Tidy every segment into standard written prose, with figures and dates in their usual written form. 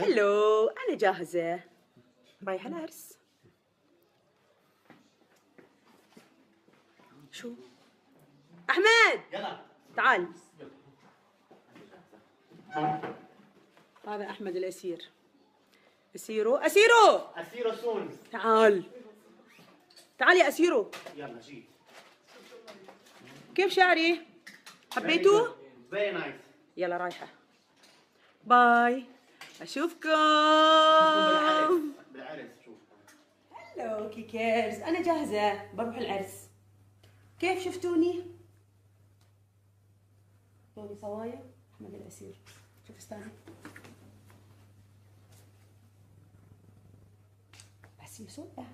هلو، أنا جاهزة. رايحة العرس. شو؟ أحمد! يلا تعال. هذا أحمد الأسير. أسيرو، أسيرو! أسيرو سون. تعال. تعال يا أسيرو. يلا جي. كيف شعري؟ حبيتوه؟ فيري نايس. يلا رايحة. باي. أشوفكم. بالعرس شوف. هلو كيكرز، أنا جاهزة بروح العرس. كيف شفتوني؟ شفتوني صوايا؟ أحمد الأسير. شوف استاني. بس يسوء.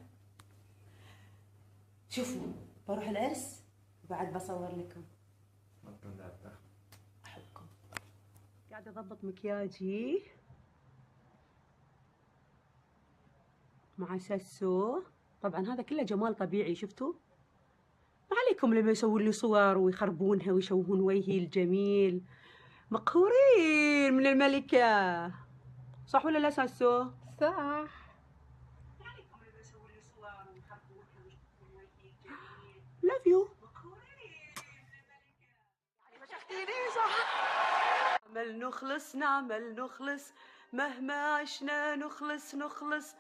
شوفوا بروح العرس وبعد بصور لكم. أحبكم. قاعدة أضبط مكياجي مع ساسو. طبعا هذا كله جمال طبيعي. شفتوا؟ ما عليكم لما يسوون لي صور ويخربونها ويشوهون وجهي الجميل. مقهورين من الملكة. صح ولا لا ساسو؟ صح. ما عليكم لما يسوون لي صور ويخربونها ويشوهون وجهي الجميل. لاف يو. مقهورين من الملكة. يعني ما شفتيني صح؟ نعمل نخلص نعمل نخلص، مهما عشنا نخلص نخلص.